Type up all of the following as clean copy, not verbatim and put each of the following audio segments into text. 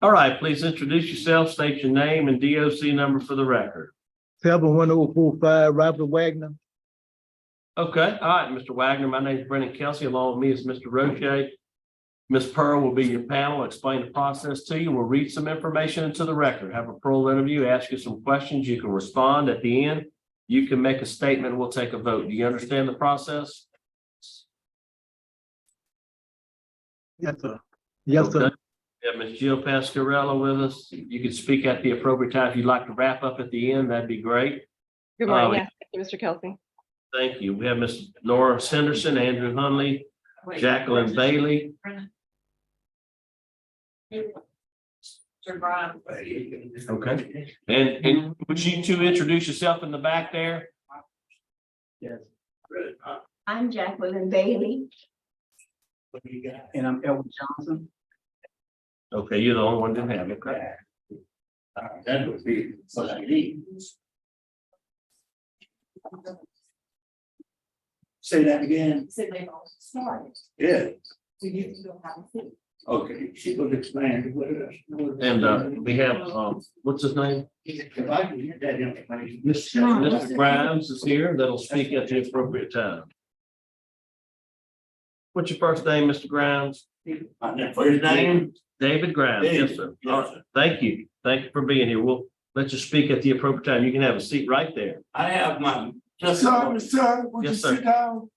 All right, please introduce yourself, state your name and DOC number for the record. 71045 Robert Wagner. Okay, all right, Mr. Wagner, my name is Brendan Kelsey. Along with me is Mr. Roche. Ms. Pearl will be your panel, explain the process to you. We'll read some information into the record, have a parole interview, ask you some questions. You can respond at the end. You can make a statement. We'll take a vote. Do you understand the process? Yes, sir. Yes, sir. Okay. We have Ms. Jill Pascarella with us. You can speak at the appropriate time. If you'd like to wrap up at the end, that'd be great. Good morning. Yes, thank you, Mr. Kelsey. Thank you. We have Ms. Nora Henderson, Andrew Hunley, Jacqueline Bailey. Okay. And would you two introduce yourself in the back there? Yes. I'm Jacqueline Bailey. And I'm Elwood Johnson. Okay, you're the only one that have it. Okay. That would be what I need. Say that again. Yeah, okay, she will explain what it is. And we have, what's his name? If I can get that information. Mr. Grimes is here. That'll speak at the appropriate time. What's your first name, Mr. Grimes? For his name, David Grimes. Yes, sir. All right. Thank you. Thank you for being here. We'll let you speak at the appropriate time. You can have a seat right there. I have my. Sir, would you Yes, sir. sit down?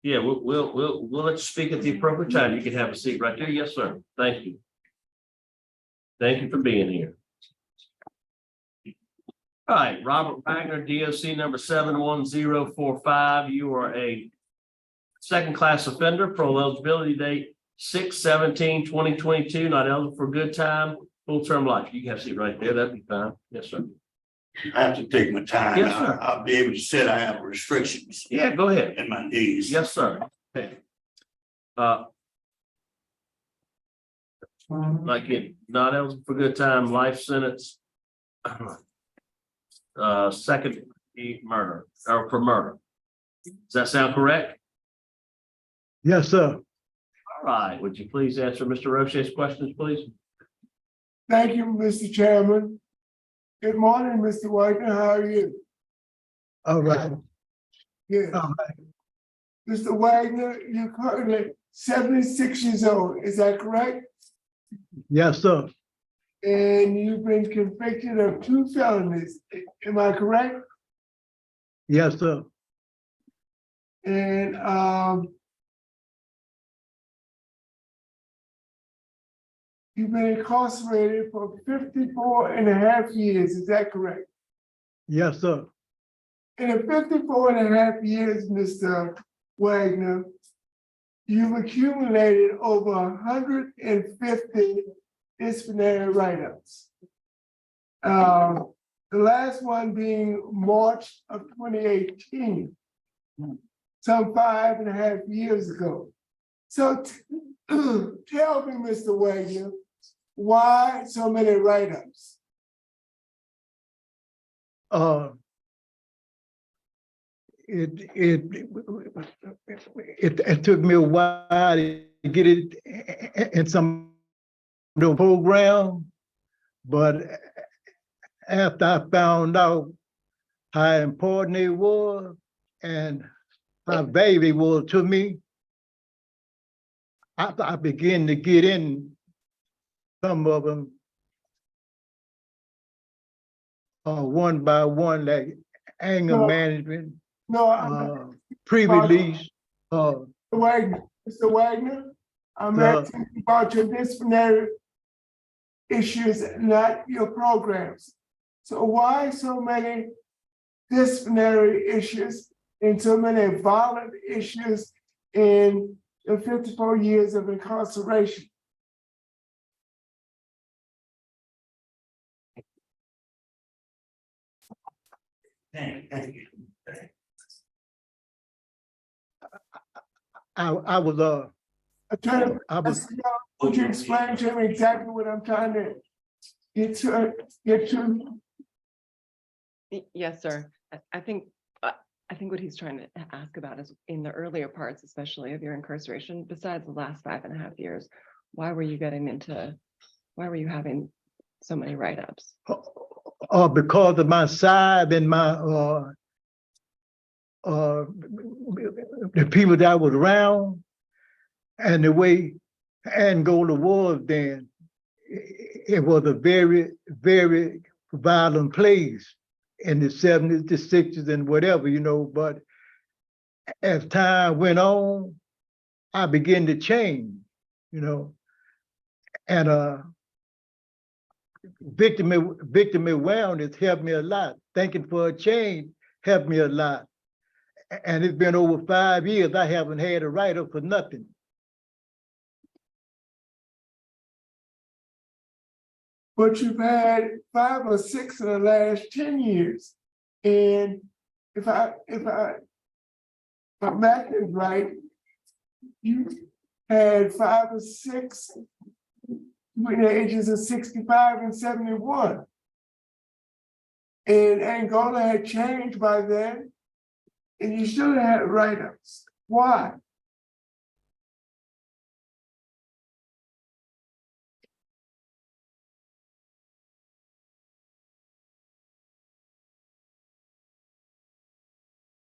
Yeah, we'll let you speak at the appropriate time. You can have a seat right there. Yes, sir. Thank you. Thank you for being here. All right, Robert Wagner, DOC number 71045. You are a second-class offender, parole eligibility date 6/17/2022, not eligible for good time, full-term life. You can have a seat right there. That'd be fine. Yes, sir. I have to take my time. Yes, sir. I'll be able to sit. I have restrictions Yeah, go ahead. in my knees. Yes, sir. Okay. Like it, not eligible for good time, life sentence. Second degree murder or for murder. Does that sound correct? Yes, sir. All right, would you please answer Mr. Roche's questions, please? Thank you, Mr. Chairman. Good morning, Mr. Wagner. How are you? All right. Yes. All right. Mr. Wagner, you're currently 76 years old. Is that correct? Yes, sir. And you've been convicted of 2 felonies. Am I correct? Yes, sir. And you've been incarcerated for 54.5 years. Is that correct? Yes, sir. In the 54.5 years, Mr. Wagner, you've accumulated over 150 disciplinary write-ups. The last one being March of 2018, some 5.5 years ago. So tell me, Mr. Wagner, why so many write-ups? It took me a while to get it in some of the program, but after I found out how important it was and how valuable it was to me, I began to get in some of them one by one, like anger No. management, No, pre-release. Mr. Wagner, I'm asking about your disciplinary issues, not your programs. So why so many disciplinary issues and so many violent issues in the 54 years of incarceration? Thank you. I was Attorney, I was would you explain to me exactly what I'm trying to get to? Yes, sir. I think what he's trying to ask about is in the earlier parts, especially of your incarceration, besides the last 5.5 years, why were you getting into Why were you having so many write-ups? Because of my side and my the people that was around and the way Angola was then, it was a very, very violent place in the 70s, the 60s, and whatever, you know. But as time went on, I began to change, you know. And victim awareness helped me a lot. Thinking for a change helped me a lot. And it's been over 5 years, I haven't had a write-up for nothing. But you've had 5 or 6 in the last 10 years. And if my math is right, you had 5 or 6 between the ages of 65 and 71. And Angola had changed by then, and you still had write-ups. Why?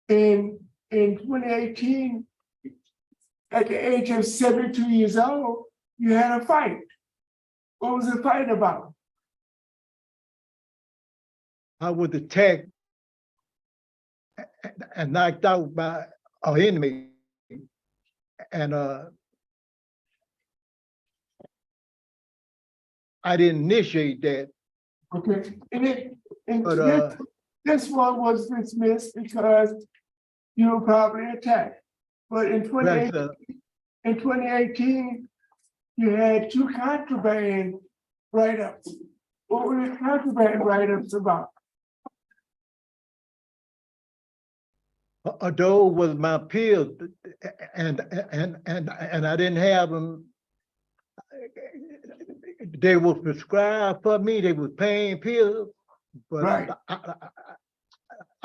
In 2018, at the age of 72 years old, you had a fight. What was the fight about? I was attacked and knocked out by an enemy. And I didn't initiate that. Okay, and But this one was dismissed because you were probably attacked. But in right, 2018, you had 2 contraband write-ups. What were the contraband write-ups about? Those was my pills, and I didn't have them. They were prescribed for me. They were pain pills, but Right.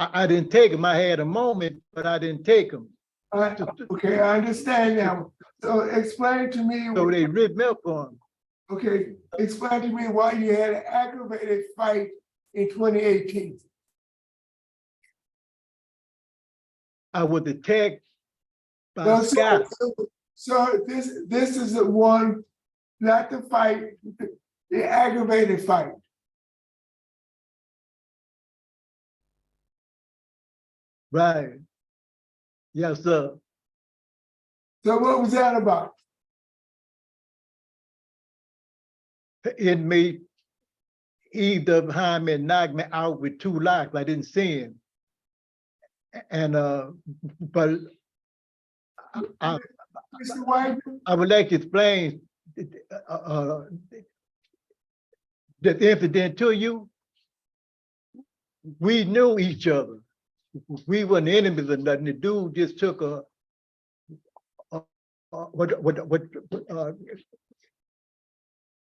I didn't take them. I had a moment, but I didn't take them. Okay, I understand now. So explain to me. So they ripped me up on them. Okay, explain to me why you had an aggravated fight in 2018. I was attacked by No, Scott. so this is the one, not the fight, the aggravated fight. Right. Yes, sir. So what was that about? Inmate either behind me and knocked me out with 2 locks. I didn't see him. And but I Mr. White, would like to explain the incident to you. We knew each other. We weren't enemies or nothing. The dude just took what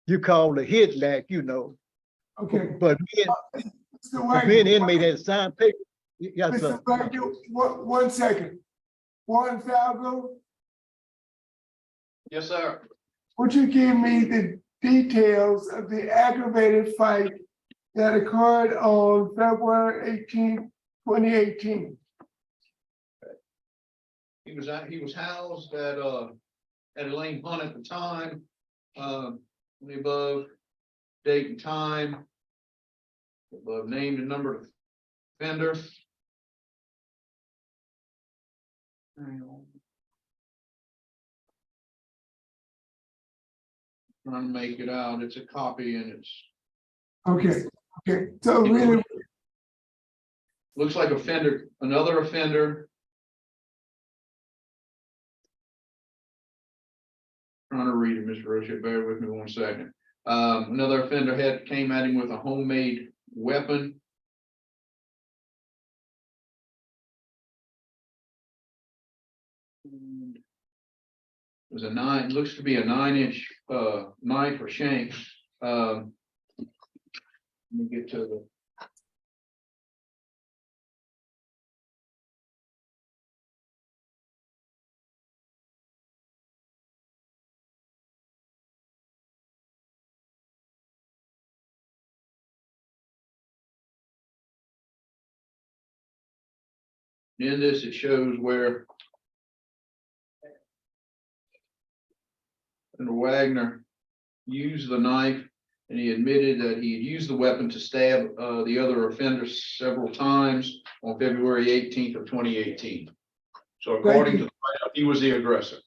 you call a hit, like, you know. okay. But Mr. White, me and inmate had signed paper. Yes, sir. Mr. White, one second. Juan Falco, Yes, sir. would you give me the details of the aggravated fight that occurred on February 18th, 2018? He was housed at Elaine Hunt at the time. The above date and time. Above name and number of offender. Hang on. Trying to make it out. It's a copy and it's Okay, so really, looks like another offender. Trying to read it, Mr. Rocha, bear with me 1 second. Another offender came at him with a homemade weapon. It was a 9, looks to be a 9-inch knife or shank. Let me get to the In this, it shows where Wagner used the knife, and he admitted that he had used the weapon to stab the other offender several times on February 18th of 2018. So according to the write-up, he was the aggressor.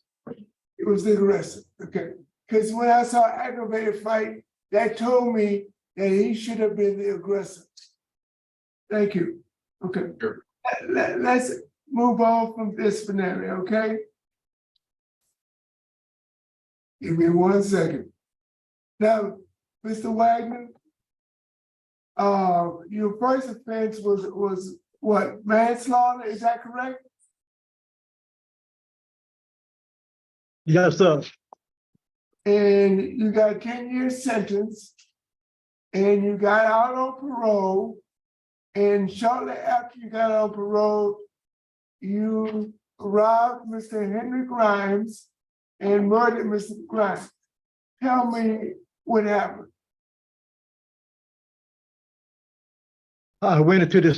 It was the aggressor, okay? Because when I saw aggravated fight, that told me that he should have been the aggressor. Thank you. Okay. Sure. Let's move on from disciplinary, okay? Give me 1 second. Now, Mr. Wagner, your first offense was what, manslaughter, is that correct? Yes, sir. And you got a 10-year sentence, and you got out on parole, and shortly after you got on parole, you robbed Mr. Henry Grimes and murdered Mr. Grimes. Tell me what happened. I went into the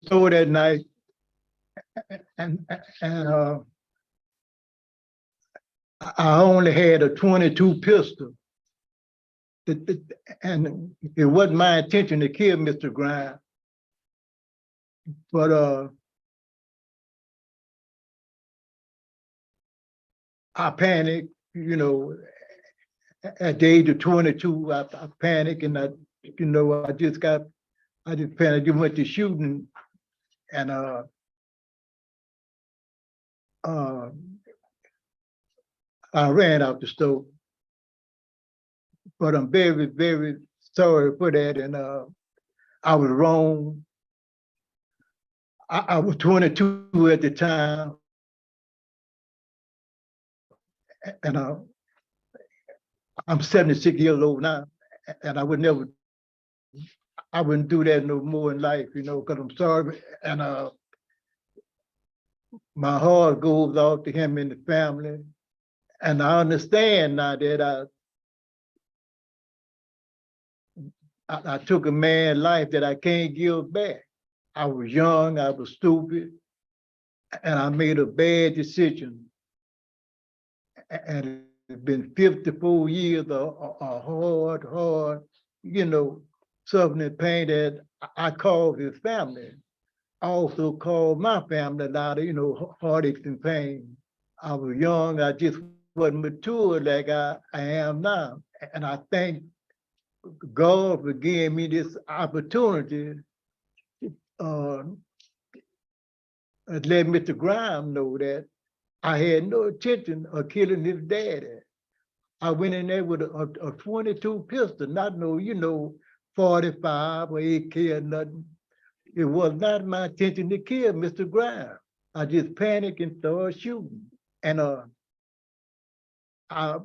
store that night and I only had a 22 pistol. And it wasn't my intention to kill Mr. Grimes. But I panicked, you know, at the age of 22, I panicked and I just panicked. I just went to shooting and I ran out the store. But I'm very, very sorry for that. And I was wrong. I was 22 at the time. And I'm 76 years old now. And I wouldn't do that no more in life, you know, because I'm sorry. And my heart goes out to him and the family. And I understand now that I took a man's life that I can't give back. I was young, I was stupid, and I made a bad decision. And it's been 54 years of hard, you know, suffering and pain that I called his family. I also called my family a lot of, you know, heartaches and pain. I was young, I just wasn't mature like I am now. And I thank God for giving me this opportunity to let Mr. Grimes know that I had no intention of killing his daddy. I went in there with a 22 pistol, not no, you know, 45 or AK or nothing. It was not my intention to kill Mr. Grimes. I just panicked and started shooting. And I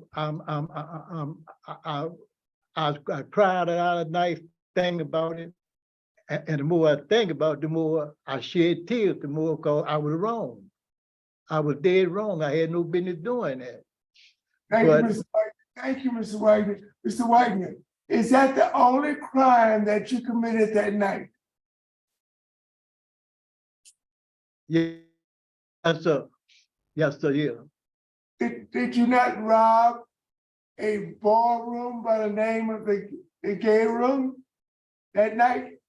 cried out a nice thing about it. And the more I think about it, the more I shed tears, the more because I was wrong. I was dead wrong. I had no business doing that. Thank you, Mr. Wagner. Thank you, Mr. Wagner. Mr. Wagner, is that the only crime that you committed that night? Yes, sir. Yes, sir, yeah. Did you not rob a ballroom by the name of the gay room that night?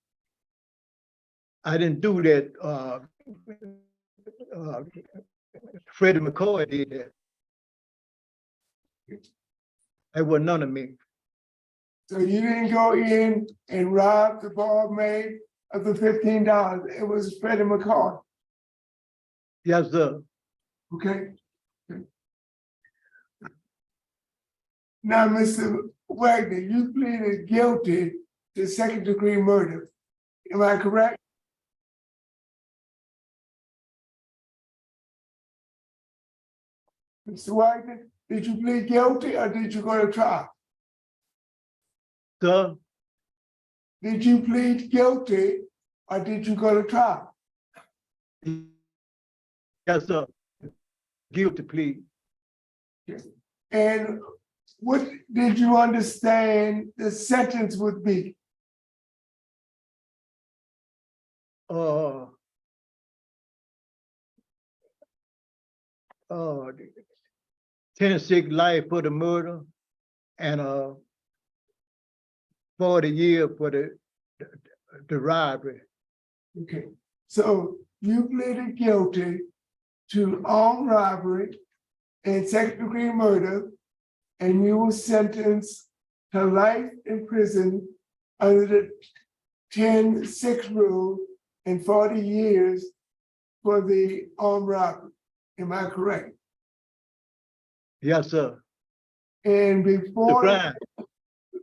I didn't do that. Freddie McCoy did that. That was none of me. So you didn't go in and rob the barmaid of the $15. It was Freddie McCoy. Yes, sir. Okay. Now, Mr. Wagner, you pleaded guilty to second-degree murder. Am I correct? Mr. Wagner, did you plead guilty or did you go to trial? Sir, Did you plead guilty or did you go to trial? yes, sir. Guilty plea. And what did you understand the sentence would be? uh, uh, 10-6 life for the murder and 40 years for the robbery. Okay, so you pleaded guilty to armed robbery and second-degree murder, and you were sentenced to life in prison under the 10-6 rule and 40 years for the armed robbery. Am I correct? Yes, sir. And The before crime.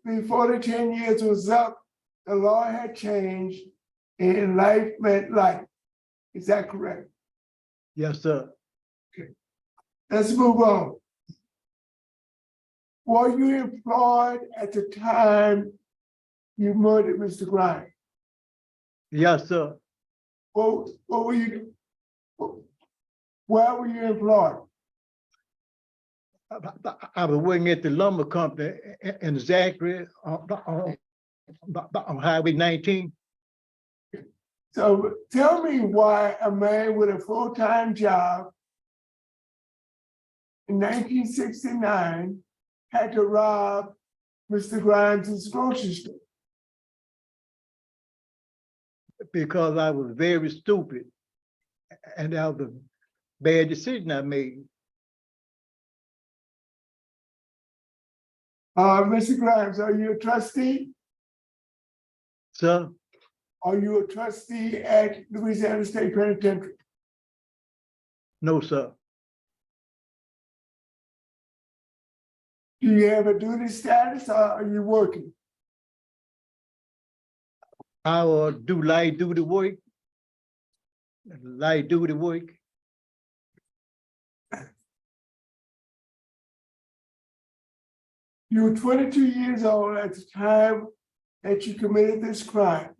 the 10 years was up, the law had changed and life meant life. Is that correct? Yes, sir. Let's move on. Were you employed at the time you murdered Mr. Grimes? Yes, sir. What were you, where were you employed? I was working at the lumber company in Zachary on Highway 19. So tell me why a man with a full-time job in 1969 had to rob Mr. Grimes' grocery store. Because I was very stupid. And that was a bad decision I made. Mr. Grimes, are you a trustee? Sir, Are you a trustee at Louisiana State Penitentiary? no, sir. Do you have a duty status or are you working? I will do light duty work. Light duty work. You were 22 years old at the time that you committed this crime.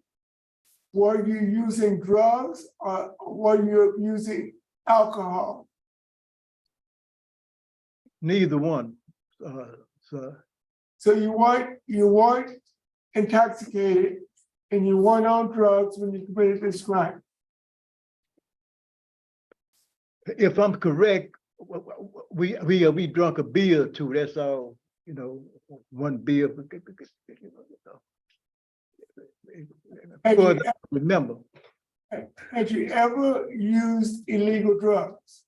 Were you using drugs or were you using alcohol? Neither one, sir. So you weren't intoxicated and you weren't on drugs when you committed this crime. If I'm correct, we drunk a beer or two, that's all, you know, one beer. Further, remember, Had you ever used illegal drugs?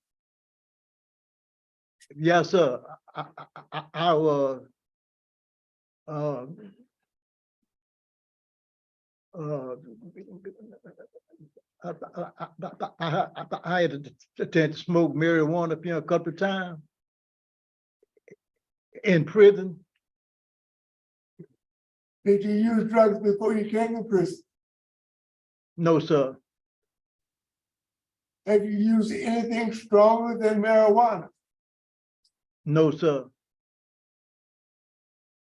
yes, sir. I was I had to smoke marijuana a couple of times in prison. Did you use drugs before you came to prison? No, sir. Have you used anything stronger than marijuana? No, sir.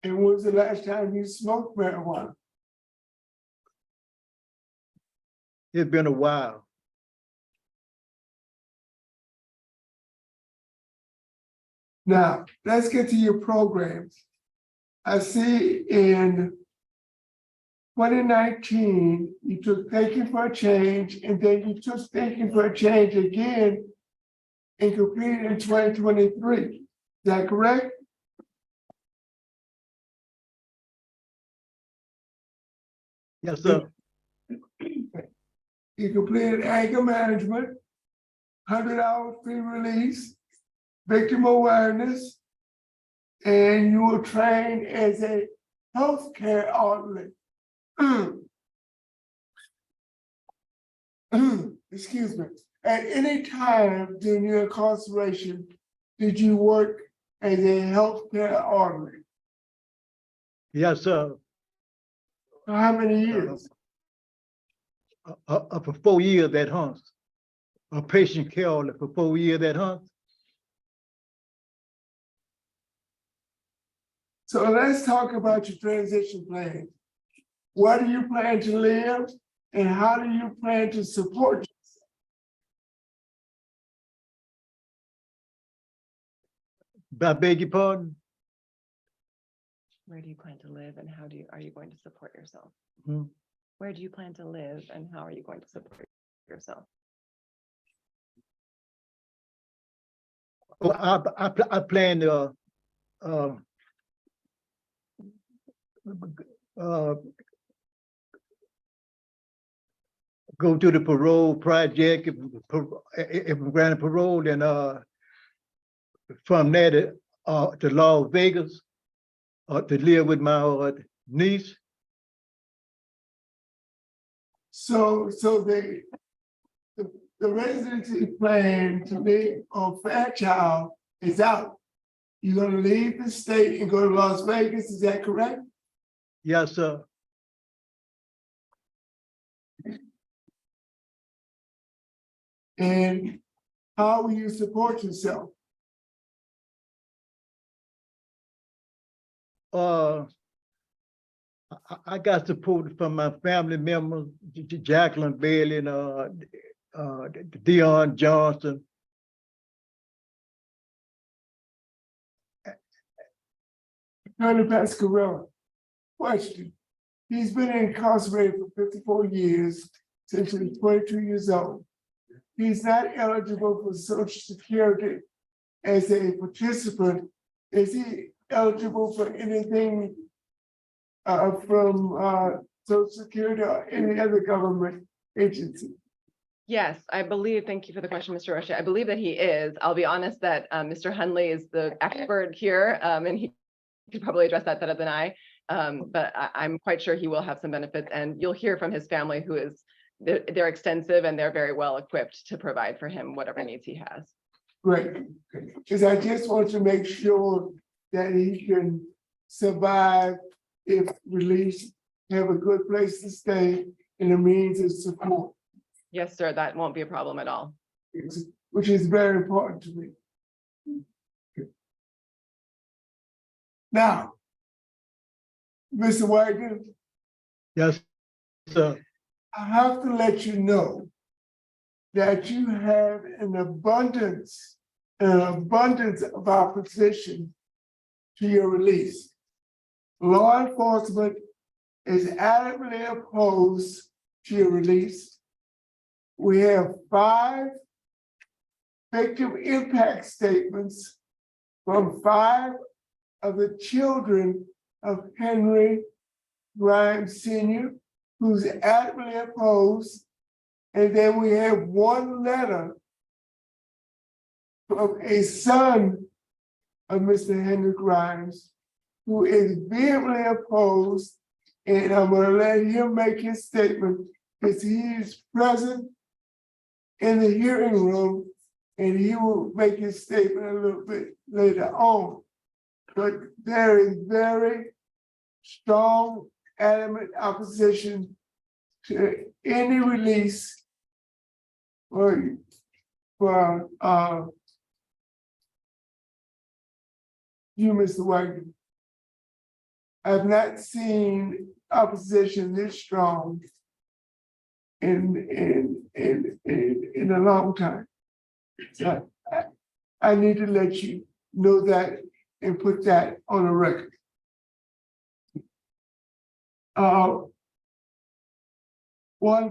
And when was the last time you smoked marijuana? It's been a while. Now, let's get to your programs. I see in 2019, you took Thinking for a Change, and then you took Thinking for a Change again and completed in 2023. Is that correct? Yes, sir. You completed anger management, 100 hours free release, victim awareness, and you were trained as a healthcare orderly. Excuse me. At any time during your incarceration, did you work as a healthcare orderly? Yes, sir. For how many years? For 4 years at Hunts. A patient care orderly for 4 years at Hunts. So let's talk about your transition plan. Where do you plan to live and how do you plan to support yourself? I beg your pardon? Where do you plan to live and how are you going to support yourself? Hmm. Where do you plan to live and how are you going to support yourself. Well, I plan to, go to the parole project, if I'm granted parole, then, from there to Las Vegas, to live with my niece. So the residency plan to be on Fairchild is out. You're gonna leave the state and go to Las Vegas, is that correct? Yes, sir. And how will you support yourself? I got support from my family members, Jacqueline Bailey and Dion Johnson. Attorney Pascarella, question. He's been incarcerated for 54 years since he was 22 years old. He's not eligible for Social Security as a participant. Is he eligible for anything from Social Security or any other government agency? Yes, I believe, thank you for the question, Mr. Rocha. I believe that he is. I'll be honest that Mr. Hunley is the expert here, and he could probably address that better than I. But I'm quite sure he will have some benefits, and you'll hear from his family, who is, they're extensive and they're very well equipped to provide for him whatever needs he has. Great, because I just want to make sure that he can survive if released, have a good place to stay, and a means of support, Yes, sir, that won't be a problem at all. which is very important to me. Now, Mr. Wagner, Yes, sir. I have to let you know that you have an abundance of opposition to your release. Law enforcement is adamantly opposed to your release. We have 5 victim impact statements from 5 of the children of Henry Grimes Sr., who's adamantly opposed. And then we have 1 letter from a son of Mr. Henry Grimes, who is vehemently opposed. And I'm going to let him make his statement because he is present in the hearing room, and he will make his statement a little bit later on. But there is very strong, adamant opposition to any release for you, Mr. Wagner. I've not seen opposition this strong in a long time. So I need to let you know that and put that on the record. Juan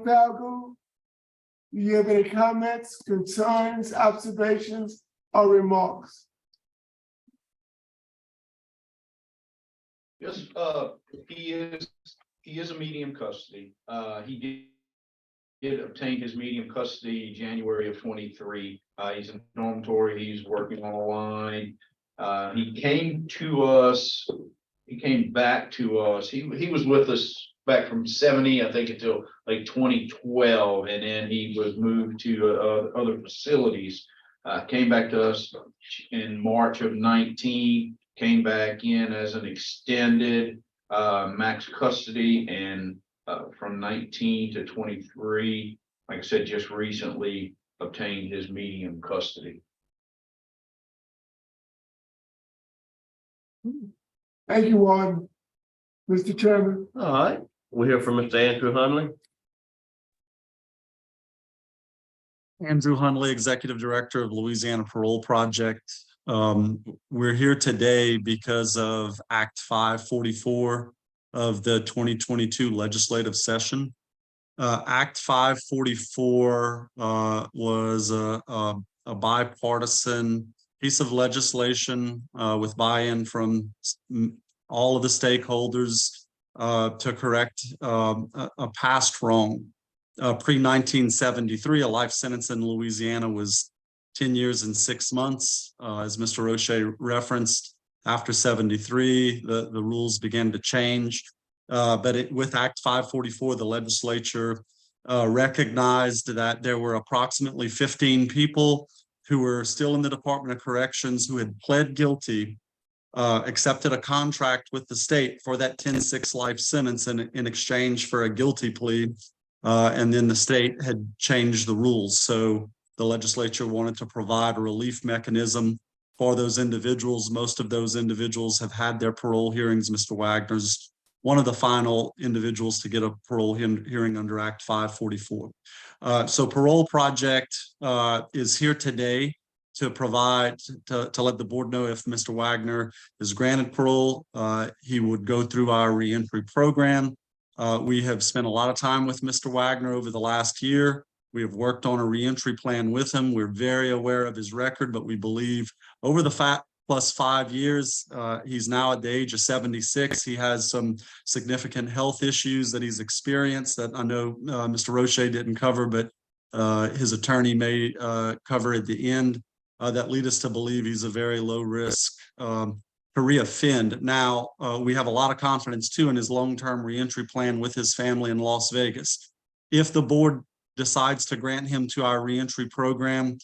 Falco, do you have any comments, concerns, observations, or remarks? Yes, he is a medium custody. He did obtain his medium custody January of 23. He's in dormitory, he's working on a line. He came to us, he came back to us. He was with us back from 70, I think, until like 2012, and then he was moved to other facilities. Came back to us in March of 19, came back in as an extended max custody, and from 19 to 23, like I said, just recently obtained his medium custody. Thank you, Juan. Mr. Chairman. All right, we'll hear from Mr. Andrew Hunley. Andrew Hunley, Executive Director of Louisiana Parole Project. We're here today because of Act 544 of the 2022 legislative session. Act 544 was a bipartisan piece of legislation with buy-in from all of the stakeholders to correct a past wrong. Pre-1973, a life sentence in Louisiana was 10 years and 6 months. As Mr. Roche referenced, after 73, the rules began to change. But with Act 544, the legislature recognized that there were approximately 15 people who were still in the Department of Corrections who had pled guilty, accepted a contract with the state for that 10-6 life sentence in exchange for a guilty plea. And then the state had changed the rules. So the legislature wanted to provide a relief mechanism for those individuals. Most of those individuals have had their parole hearings. Mr. Wagner's one of the final individuals to get a parole hearing under Act 544. So Parole Project is here today to provide, to let the board know if Mr. Wagner is granted parole, he would go through our reentry program. We have spent a lot of time with Mr. Wagner over the last year. We have worked on a reentry plan with him. We're very aware of his record, but we believe over the plus 5 years, he's now at the age of 76. He has some significant health issues that he's experienced that I know Mr. Roche didn't cover, but his attorney may cover at the end, that lead us to believe he's a very low risk to reoffend. Now, we have a lot of confidence too in his long-term reentry plan with his family in Las Vegas. If the board decides to grant him to our reentry program,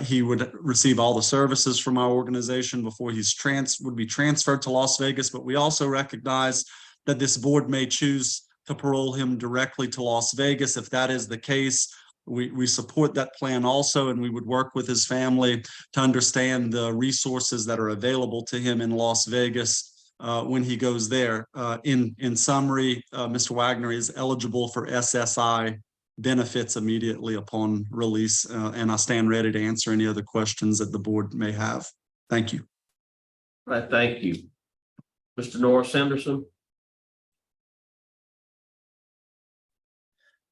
he would receive all the services from our organization before he's would be transferred to Las Vegas. But we also recognize that this board may choose to parole him directly to Las Vegas. If that is the case, we support that plan also, and we would work with his family to understand the resources that are available to him in Las Vegas when he goes there. In summary, Mr. Wagner is eligible for SSI benefits immediately upon release, and I stand ready to answer any other questions that the board may have. Thank you. All right, thank you. Mr. Norris Henderson.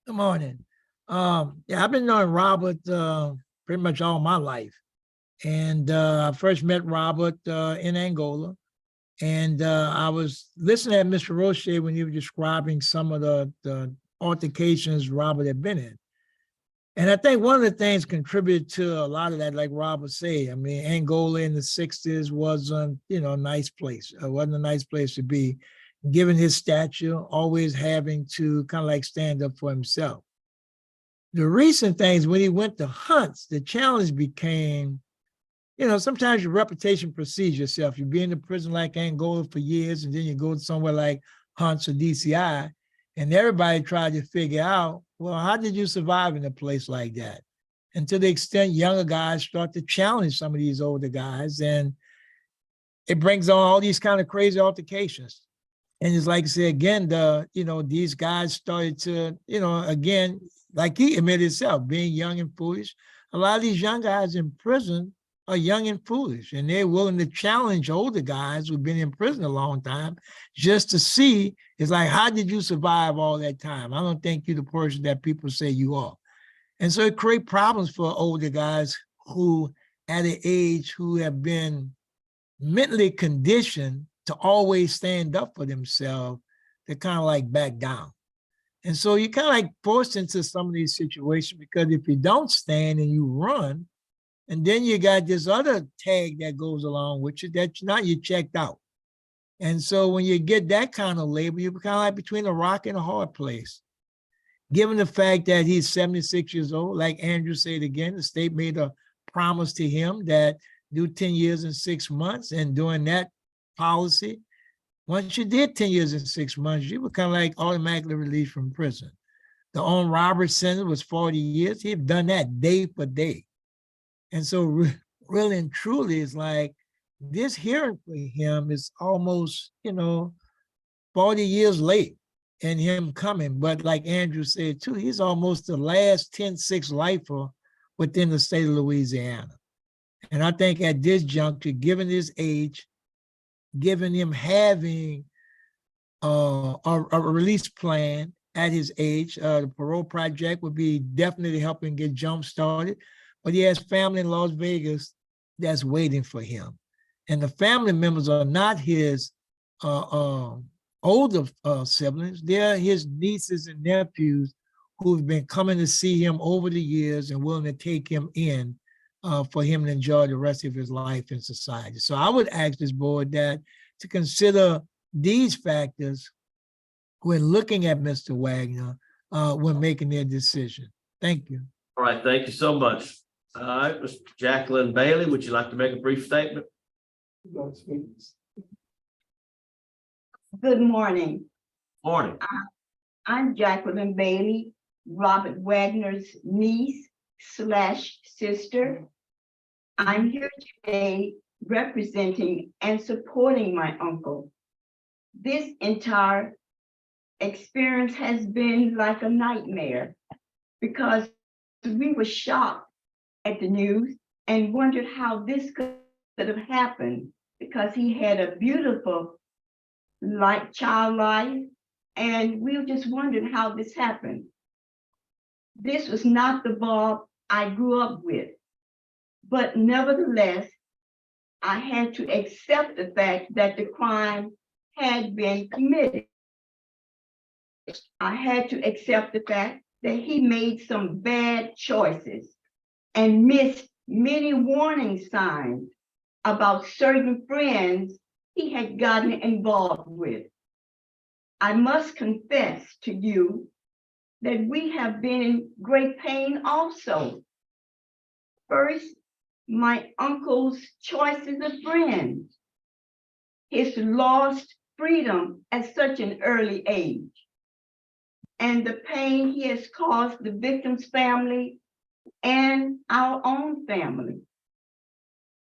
Good morning. Yeah, I've been knowing Robert pretty much all my life. And I first met Robert in Angola. And I was listening at Mr. Roche when he was describing some of the altercations Robert had been in. And I think one of the things contributed to a lot of that, like Robert said, I mean, Angola in the 60s wasn't, a nice place. It wasn't a nice place to be, given his stature, always having to kind of like stand up for himself. The recent things, when he went to hunts, the challenge became, sometimes your reputation precedes yourself. You be in a prison like Angola for years, and then you go to somewhere like hunts or DCI, and everybody tried to figure out, well, how did you survive in a place like that? And to the extent younger guys start to challenge some of these older guys, and it brings on all these kind of crazy altercations. And it's like I said, again, these guys started to, again, like he admitted himself, being young and foolish. A lot of these young guys in prison are young and foolish, and they're willing to challenge older guys who've been in prison a long time just to see, it's like, how did you survive all that time? I don't think you're the person that people say you are. And so it creates problems for older guys who, at an age, who have been mentally conditioned to always stand up for themselves, to kind of like back down. And so you kind of like forced into some of these situations, because if you don't stand and you run, and then you got this other tag that goes along with you, that now you're checked out. And so when you get that kind of label, you're kind of like between a rock and a hard place. Given the fact that he's 76 years old, like Andrew said again, the state made a promise to him that do 10 years and 6 months. And during that policy, once you did 10 years and 6 months, you were kind of like automatically released from prison. The armed robbery sentence was 40 years. He'd done that day for day. And so really and truly, it's like this hearing for him is almost, 40 years late in him coming. But like Andrew said too, he's almost the last 10-6 lifer within the state of Louisiana. And I think at this juncture, given his age, given him having a release plan at his age. The parole project would be definitely helping get jump started. But he has family in Las Vegas that's waiting for him. And the family members are not his older siblings. They're his nieces and nephews who've been coming to see him over the years and willing to take him in for him to enjoy the rest of his life in society. So I would ask this board that to consider these factors when looking at Mr. Wagner when making their decision. Thank you. All right, thank you so much. All right, Ms. Jacqueline Bailey, would you like to make a brief statement? Good morning. Morning. I'm Jacqueline Bailey, Robert Wagner's niece / sister. I'm here today representing and supporting my uncle. This entire experience has been like a nightmare because we were shocked at the news and wondered how this could have happened because he had a beautiful child life, and we just wondered how this happened. This was not the Bob I grew up with, but nevertheless, I had to accept the fact that the crime had been committed. I had to accept the fact that he made some bad choices and missed many warning signs about certain friends he had gotten involved with. I must confess to you that we have been in great pain also. First, my uncle's choices of friends, his lost freedom at such an early age, and the pain he has caused the victim's family and our own family.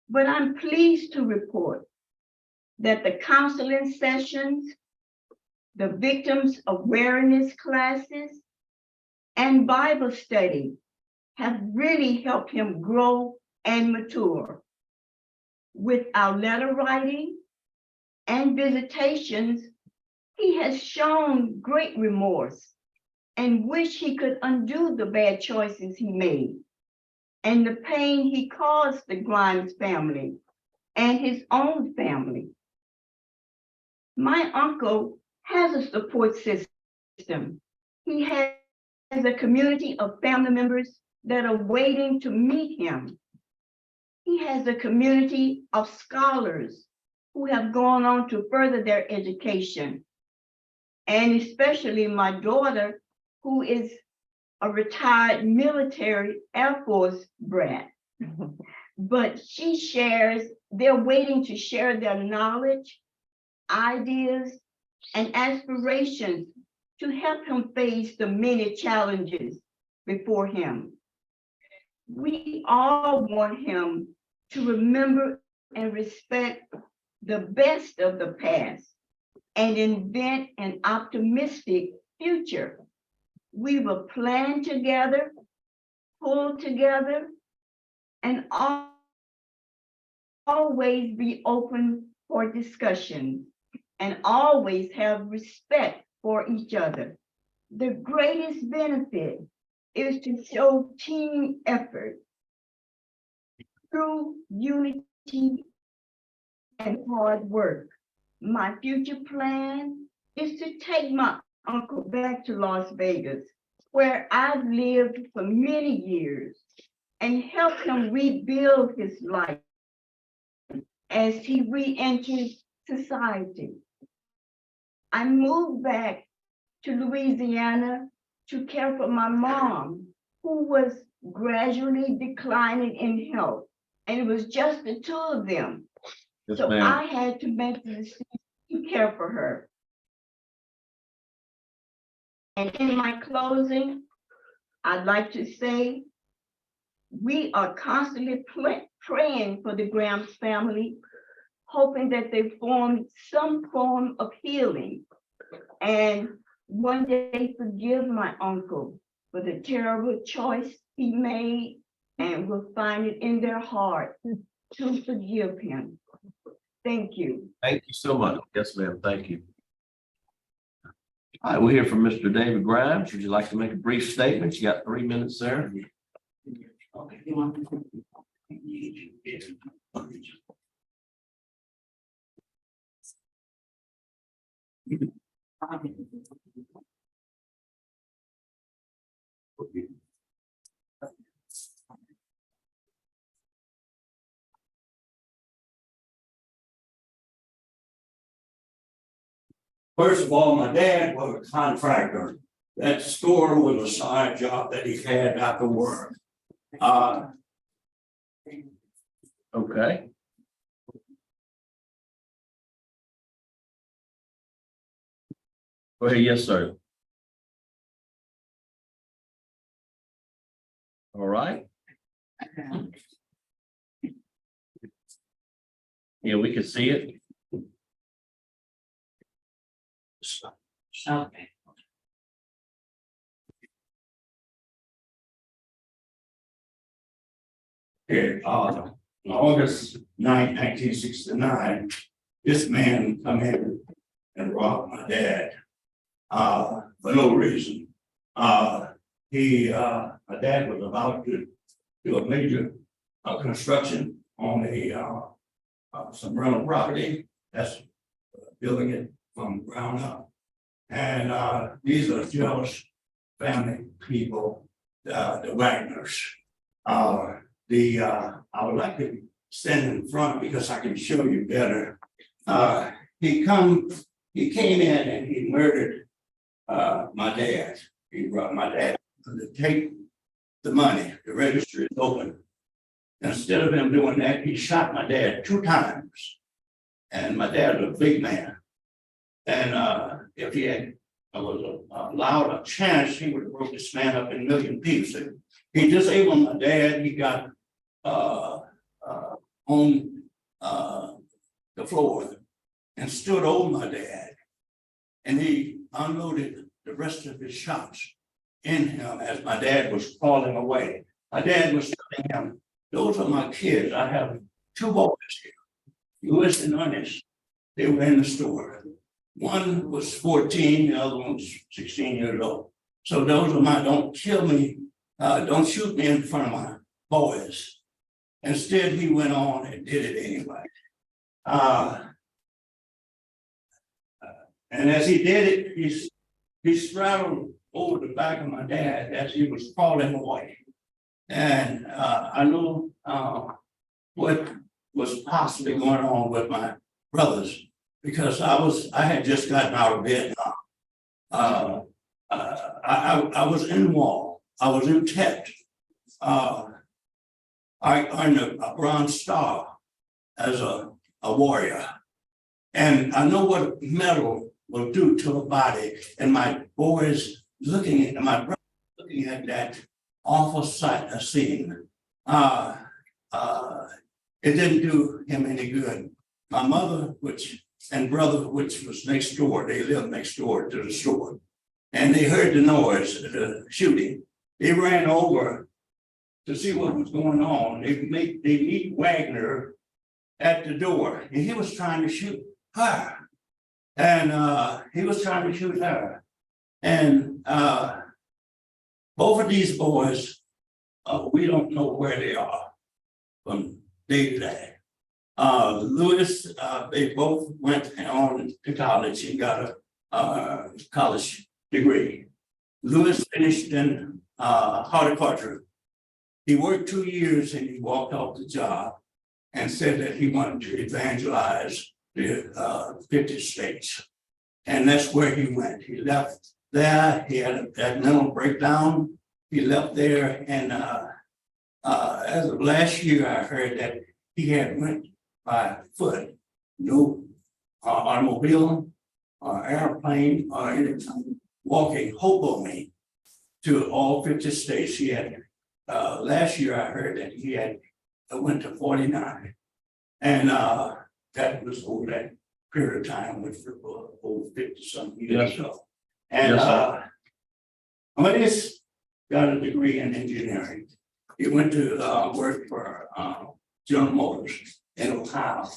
But I'm pleased to report that the counseling sessions, the victims awareness classes, and Bible study have really helped him grow and mature. With our letter writing and visitations, he has shown great remorse and wish he could undo the bad choices he made and the pain he caused the Grimes family and his own family. My uncle has a support system. He has a community of family members that are waiting to meet him. He has a community of scholars who have gone on to further their education. And especially my daughter, who is a retired military Air Force brat. But they're waiting to share their knowledge, ideas, and aspirations to help him face the many challenges before him. We all want him to remember and respect the best of the past and invent an optimistic future. We will plan together, pull together, and always be open for discussion and always have respect for each other. The greatest benefit is to show team effort through unity and hard work. My future plan is to take my uncle back to Las Vegas, where I've lived for many years, and help him rebuild his life as he re-enters society. I moved back to Louisiana to care for my mom, who was gradually declining in health, and it was just the two of them. Yes, So ma'am. I had to make the decision to care for her. And in my closing, I'd like to say, we are constantly praying for the Grams family, hoping that they form some form of healing and one day forgive my uncle for the terrible choice he made, and will find it in their heart to forgive him. Thank you. Thank you so much. Yes, ma'am. Thank you. All right, we'll hear from Mr. David Grimes. Would you like to make a brief statement? You got 3 minutes there. Okay. First of all, my dad was a contractor. That store was a side job that he had after work. Okay. Go ahead, yes, sir. All right. Yeah, we can see it. Okay. Here, August 9, 1969, this man come in and robbed my dad, for no reason. My dad was about to do a major, construction on some rental property, that's building it from ground up. And, these are jealous family people, the Wagners. I would like to stand in front because I can show you better. He came in and he murdered my dad. He brought my dad to take the money. The registry is open. Instead of him doing that, he shot my dad 2 times. And my dad was a big man. And if he had allowed a chance, he would have broke this man up in a million pieces. He disabled my dad. He got on the floor and stood over my dad. And he unloaded the rest of his shots in him as my dad was falling away. My dad was telling him, those are my kids. I have 2 boys here, Louis and Ernest. They were in the store. One was 14, the other one was 16 years old. So those are my, don't kill me, don't shoot me in front of my boys. Instead, he went on and did it anyway. And as he did it, he straddled over the back of my dad as he was falling away. And I knew what was possibly going on with my brothers because I had just gotten out of Vietnam. I was in war. I was in Tet. I earned a Bronze Star as a warrior. And I know what medal will do to a body. And my boys looking at my brother looking at that awful sight I seen. It didn't do him any good. My mother, and brother, which was next door, they lived next door to the store. And they heard the noise, the shooting. They ran over to see what was going on. They meet Wagner at the door, and he was trying to shoot her. And he was trying to shoot her. And both of these boys, we don't know where they are from day to day. Louis, they both went on to college and got a college degree. Louis finished in horticulture. He worked 2 years and he walked off the job and said that he wanted to evangelize the 50 states. And that's where he went. He left there. He had a mental breakdown. He left there. And as of last year, I heard that he had went by foot, no automobile or airplane or anything, walking hoboing to all 50 states. He had, last year I heard that he had went to 49. And that was over that period of time, which was over 50-some years ago. And Amadeus got a degree in engineering. He went to work for General Motors in Ohio.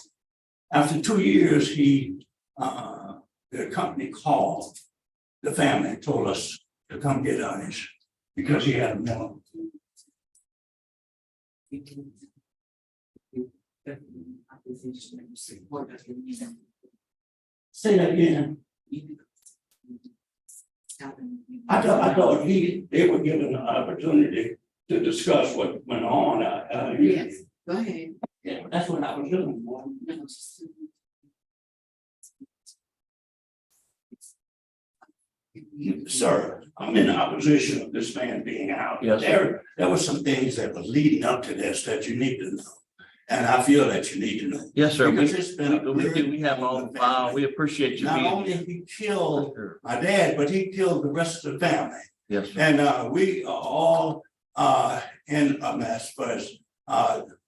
After 2 years, the company called the family told us to come get Ernest because he had a mental. Say that again. I thought they were given an opportunity to discuss what went on. Yes, go ahead. Yeah, that's what I was doing. Sir, I'm in opposition of this man being out. Yes, sir. There were some things that were leading up to this that you need to know. And I feel that you need to know. Yes, sir. Because it's been a We have all the file. We appreciate you Not being only here. he killed my dad, but he killed the rest of the family. Yes, sir. And we are all in a mess, but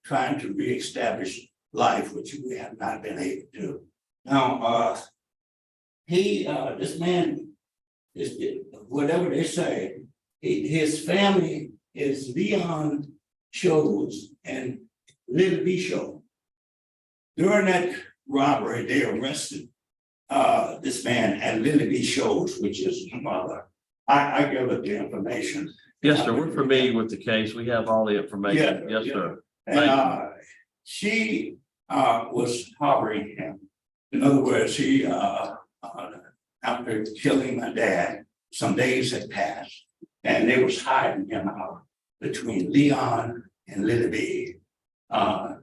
trying to reestablish life, which we have not been able to do. Now, this man is, whatever they say, his family is Leon Shows and Lily B. Show. During that robbery, they arrested this man at Lily B. Shows, which is his mother. I give it the information. Yes, sir. We're familiar with the case. We have all the information. Yeah, Yes, sir. And she was harboring him. In other words, he after killing my dad, some days had passed, and they was hiding him out between Leon and Lily B.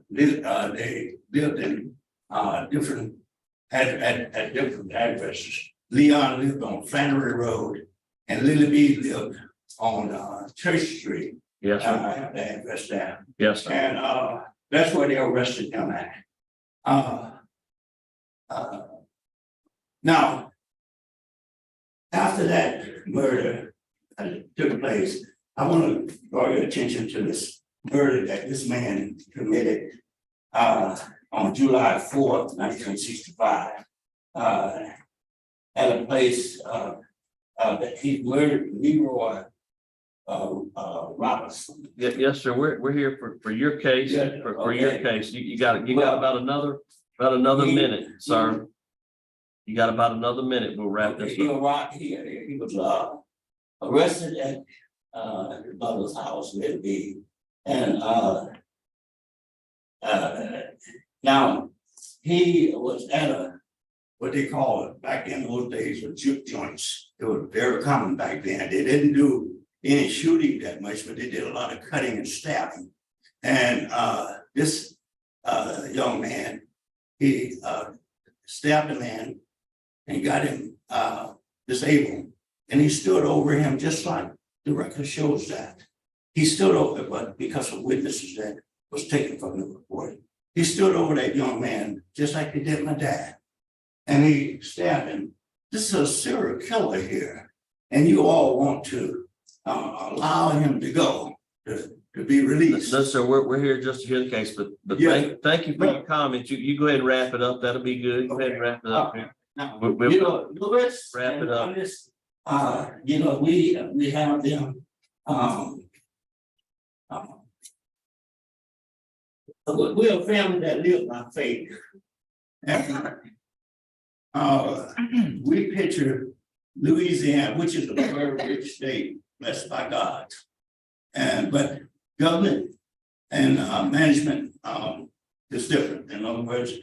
They lived in different at different addresses. Leon lived on Flannery Road, and Lily B lived on Church Street. Yes, I sir. have the address there. Yes, sir. And that's where they arrested him at. Now, after that murder took place, I want to draw your attention to this murder that this man committed on July 4th, 1965, at a place that he murdered Leroy Robinson. Yes, sir. We're here for your case, Yeah, for your okay. case. You got about another minute, sir. You got about another minute. We'll wrap this He up. arrived here, he was arrested at his mother's house, Little B. And now he was at what they call it back in those days with juke joints. It was very common back then. They didn't do any shooting that much, but they did a lot of cutting and stabbing. And this young man, he stabbed a man and got him disabled. And he stood over him just like the record shows that. He stood over, but because of witnesses that was taken from the report, he stood over that young man just like he did my dad. And he stabbed him. This is a serial killer here. And you all want to allow him to go, to be released. No, sir, we're here just to hear the case, but Yeah. thank you for your comments. You go ahead and wrap it up. That'll be good. Go ahead and wrap it up. Now, We'll you know, Lewis wrap it and up. Ernest, you know, we have them, we're a family that live by faith. And we picture Louisiana, which is a very rich state, blessed by God. And but government and management is different. In other words,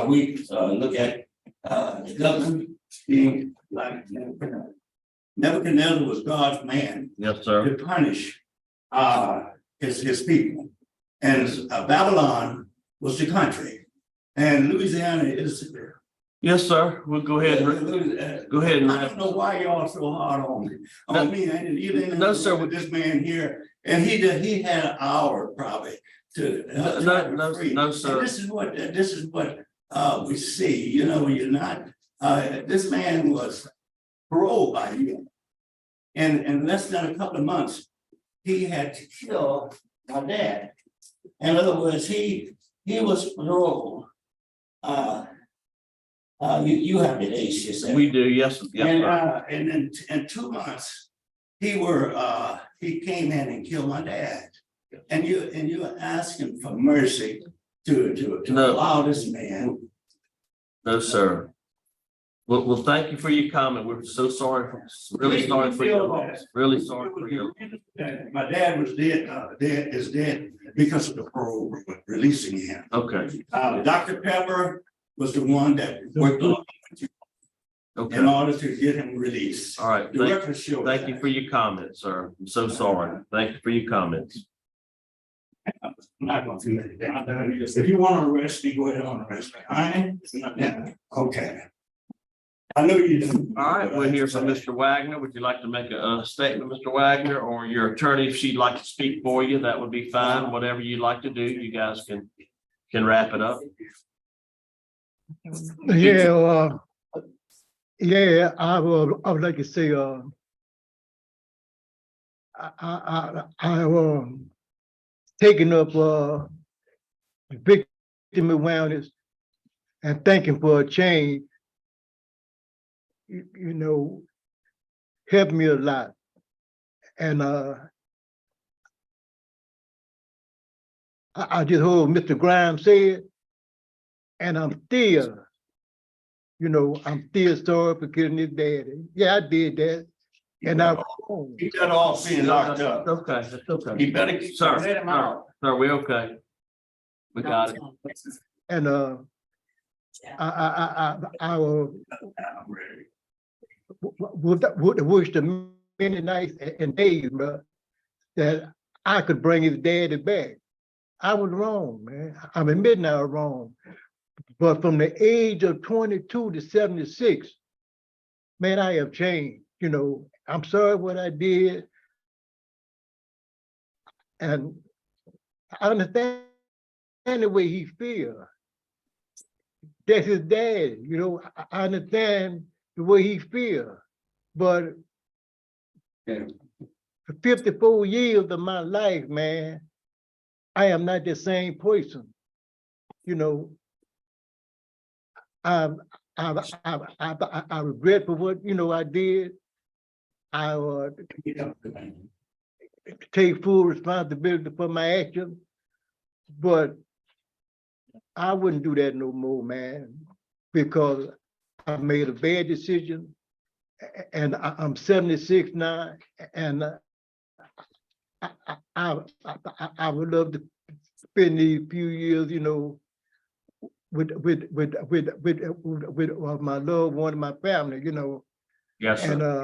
we look at the government being like Nebuchadnezzar. Nebuchadnezzar was God's man Yes, sir. to punish his people. And Babylon was the country. And Louisiana is. Yes, sir. We'll go ahead and go ahead and I wrap. don't know why y'all so hard on me. No. And you didn't. No, sir. With this man here, and he had an hour probably to. No, sir. And this is what we see, you know, you're not, this man was paroled by you. And in less than a couple of months, he had to kill my dad. In other words, he was paroled. You have the dates, you said. We do. Yes, yes, And sir. and in 2 months, he came in and killed my dad. And you're asking for mercy to No. allow this man. No, sir. Well, thank you for your comment. We're so sorry, really sorry for your loss, really sorry for your. My dad was is dead because of the parole releasing him. Okay, Dr. Pepper was the one that worked on in okay, order to get him released. all right. The record shows. Thank you for your comments, sir. I'm so sorry. Thank you for your comments. I'm not gonna do that. If you want to arrest me, go ahead and arrest me. Yeah, okay. I know you do. All right, we'll hear from Mr. Wagner. Would you like to make a statement, Mr. Wagner, or your attorney, if she'd like to speak for you, that would be fine. Whatever you'd like to do, you guys can wrap it up. Yeah, yeah, I would like to say, I taking up, victim awareness and thanking for a change, you know, helped me a lot. And, I just heard Mr. Grimes say it, and I'm still, you know, I'm still sorry for killing his daddy. Yeah, I did that. And I, He got all being locked up. Okay, that's okay. He better, Sir, let him out. Sir, we okay? We got it. and, I would wish the many nights and days, bro, that I could bring his daddy back. I was wrong, man. I'm admitting I was wrong. But from the age of 22 to 76, man, I have changed. You know, I'm sorry what I did. And I understand the way he feels. That's his dad, you know, I understand the way he feels. But for 54 years of my life, man, I am not the same person. You know, I regret for what, you know, I did. I take full responsibility for my actions, but I wouldn't do that no more, man, because I made a bad decision, and I'm 76 now, and I would love to spend these few years, you know, with my loved one, my family, you know. Yes, And sir.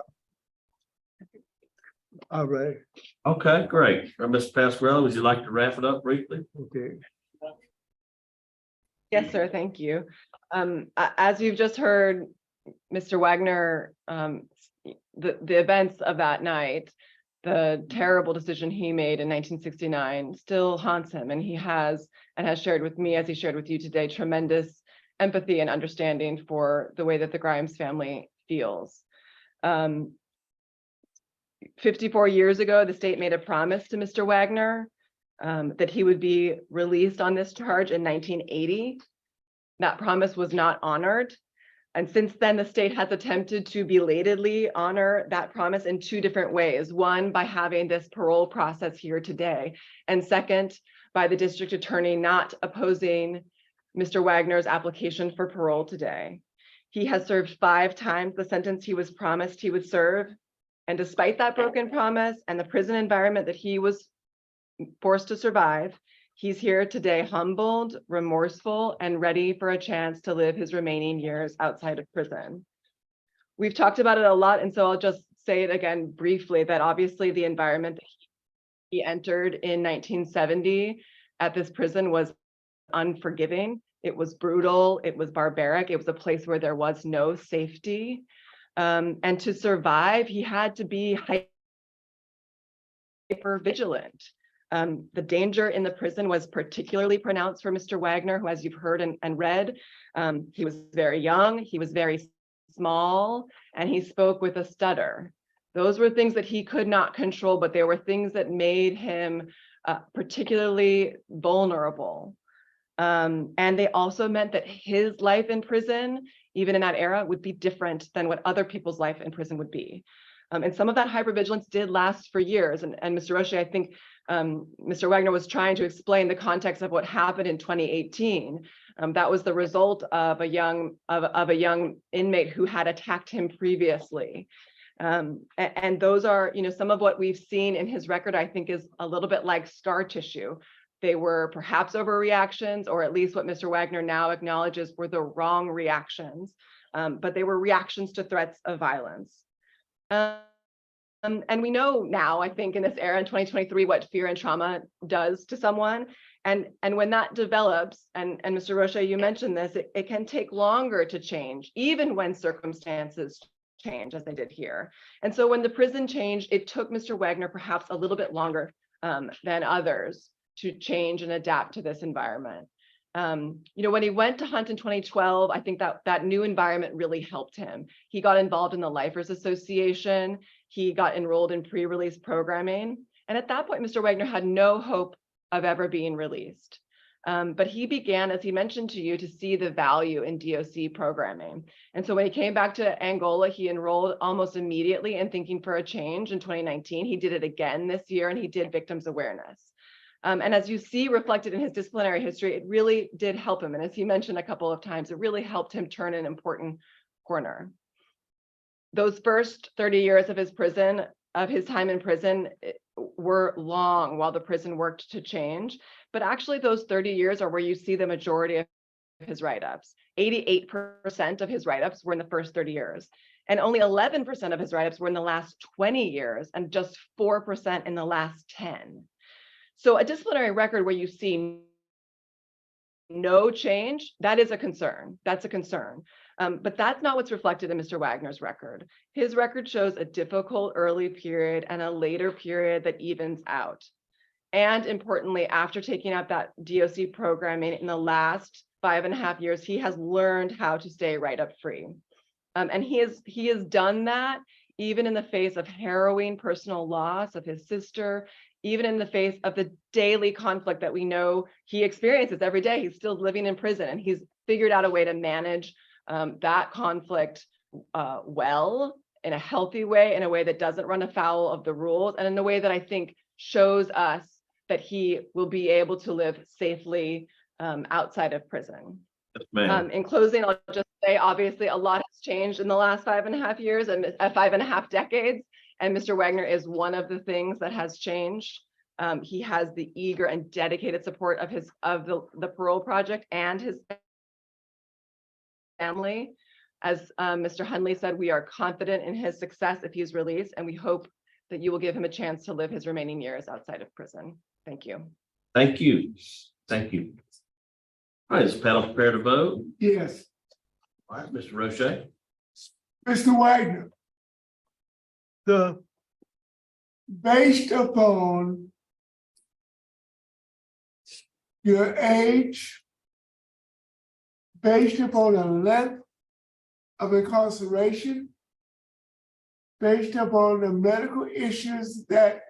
all right, Okay, great. Mr. Pasquarello, would you like to wrap it up briefly? okay. Yes, sir. Thank you. As you've just heard, Mr. Wagner, the events of that night, the terrible decision he made in 1969 still haunts him, and he has shared with me, as he shared with you today, tremendous empathy and understanding for the way that the Grimes family feels. 54 years ago, the state made a promise to Mr. Wagner that he would be released on this charge in 1980. That promise was not honored. And since then, the state has attempted to belatedly honor that promise in two different ways. One, by having this parole process here today. And second, by the district attorney not opposing Mr. Wagner's application for parole today. He has served 5 times the sentence he was promised he would serve. And despite that broken promise and the prison environment that he was forced to survive, he's here today humbled, remorseful, and ready for a chance to live his remaining years outside of prison. We've talked about it a lot, and so I'll just say it again briefly, that obviously the environment that he entered in 1970 at this prison was unforgiving. It was brutal, it was barbaric, it was a place where there was no safety. And to survive, he had to be hyper vigilant. The danger in the prison was particularly pronounced for Mr. Wagner, who, as you've heard and read, he was very young, he was very small, and he spoke with a stutter. Those were things that he could not control, but they were things that made him particularly vulnerable. And they also meant that his life in prison, even in that era, would be different than what other people's life in prison would be. And some of that hypervigilance did last for years. And Mr. Roche, I think Mr. Wagner was trying to explain the context of what happened in 2018. That was the result of a young inmate who had attacked him previously. And those are, some of what we've seen in his record, I think, is a little bit like scar tissue. They were perhaps overreactions, or at least what Mr. Wagner now acknowledges were the wrong reactions, but they were reactions to threats of violence. And we know now, I think, in this era in 2023, what fear and trauma does to someone. And when that develops, and Mr. Roche, you mentioned this, it can take longer to change, even when circumstances change, as they did here. And so when the prison changed, it took Mr. Wagner perhaps a little bit longer than others to change and adapt to this environment. When he went to Hunt in 2012, I think that new environment really helped him. He got involved in the Lifers Association. He got enrolled in pre-release programming. And at that point, Mr. Wagner had no hope of ever being released. But he began, as he mentioned to you, to see the value in DOC programming. And so when he came back to Angola, he enrolled almost immediately in Thinking for a Change in 2019. He did it again this year, and he did victims awareness. And as you see reflected in his disciplinary history, it really did help him. And as he mentioned a couple of times, it really helped him turn an important corner. Those first 30 years of his time in prison were long while the prison worked to change. But actually those 30 years are where you see the majority of his write-ups. 88% of his write-ups were in the first 30 years. And only 11% of his write-ups were in the last 20 years, and just 4% in the last 10. So a disciplinary record where you see no change, that is a concern. That's a concern. But that's not what's reflected in Mr. Wagner's record. His record shows a difficult early period and a later period that evens out. And importantly, after taking out that DOC programming in the last 5.5 years, he has learned how to stay write-up free. And he has done that even in the face of harrowing personal loss of his sister, even in the face of the daily conflict that we know he experiences every day. He's still living in prison, and he's figured out a way to manage that conflict well, in a healthy way, in a way that doesn't run afoul of the rules, and in a way that I think shows us that he will be able to live safely outside of prison. Yes, ma'am. In closing, I'll just say, obviously, a lot has changed in the last 5.5 years and 5.5 decades. And Mr. Wagner is one of the things that has changed. He has the eager and dedicated support of the Parole Project and his family. As Mr. Hundley said, we are confident in his success if he's released, and we hope that you will give him a chance to live his remaining years outside of prison. Thank you. Thank you. Thank you. All right, is the panel prepared to vote? Yes, All right, Mr. Roche. Mr. Wagner, based upon your age, based upon the length of incarceration, based upon the medical issues that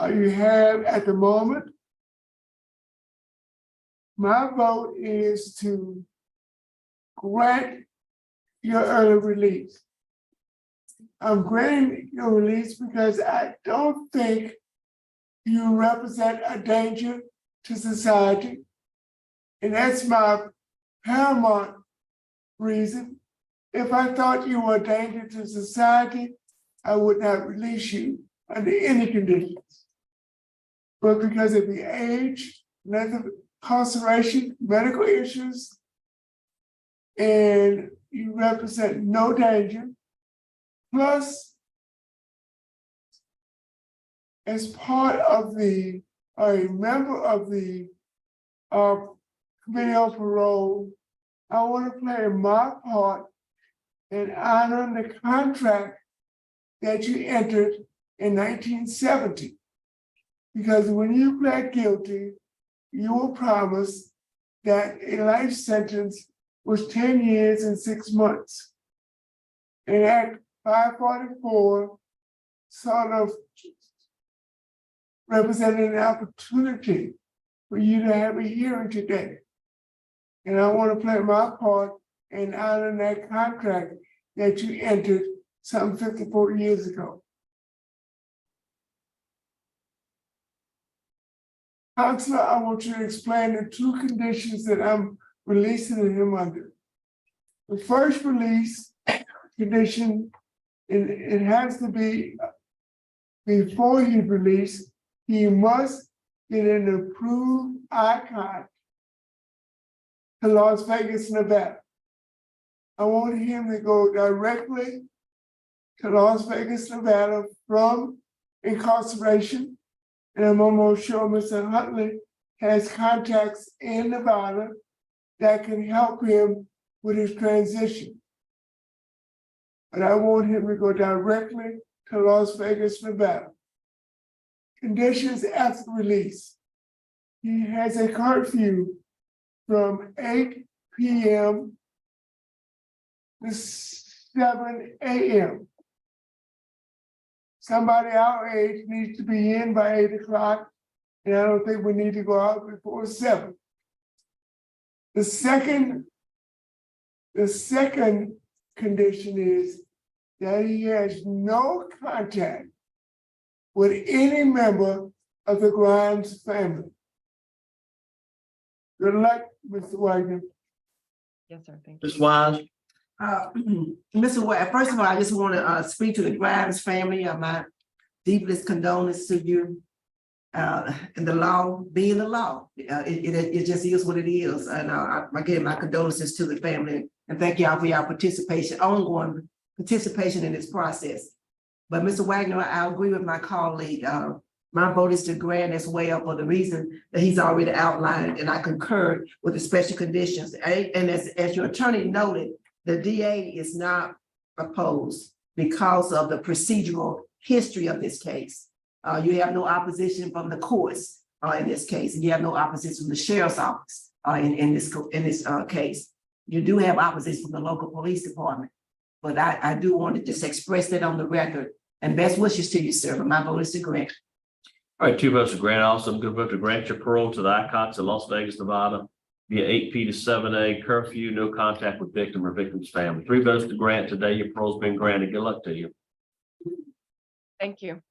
you have at the moment, my vote is to grant your early release. I'm granting your release because I don't think you represent a danger to society. And that's my paramount reason. If I thought you were a danger to society, I would not release you under any conditions. But because of the age, length of incarceration, medical issues, and you represent no danger, plus, as part of a member of the Committee on Parole, I want to play my part in honoring the contract that you entered in 1970. Because when you pled guilty, you were promised that a life sentence was 10 years and 6 months. And Act 544 sort of represented an opportunity for you to have a hearing today. And I want to play my part in honoring that contract that you entered some 54 years ago. Counselor, I want you to explain the two conditions that I'm releasing him under. The first release condition, it has to be before he's released, he must get an approved ICON to Las Vegas, Nevada. I want him to go directly to Las Vegas, Nevada from incarceration. And I'm almost sure Mr. Huntley has contacts in Nevada that can help him with his transition. But I want him to go directly to Las Vegas, Nevada. Conditions after release. He has a curfew from 8 p.m. to 7 a.m. Somebody our age needs to be in by 8 o'clock, and I don't think we need to go out before 7. The second condition is that he has no contact with any member of the Grimes family. Good luck, Mr. Wagner. Yes, sir. Thank you. Ms. Wise, Mr. White, first of all, I just want to speak to the Grimes family. My deepest condolences to you. And the law being the law, it just is what it is. And again, my condolences to the family, and thank y'all for your participation, ongoing participation in this process. But Mr. Wagner, I agree with my colleague. My vote is to grant as well for the reason that he's already outlined, and I concur with the special conditions. And as your attorney noted, the DA is not opposed because of the procedural history of this case. You have no opposition from the courts in this case, and you have no opposition from the sheriff's office in this case. You do have opposition from the local police department, but I do want to just express that on the record. And best wishes to you, sir. But my vote is to grant. all right, 2 votes to grant. Also, I'm going to vote to grant your parole to the ICOTS in Las Vegas, Nevada via 8 p to 7 a curfew, no contact with victim or victim's family. 3 votes to grant today. Your parole's been granted. Good luck to you. Thank you.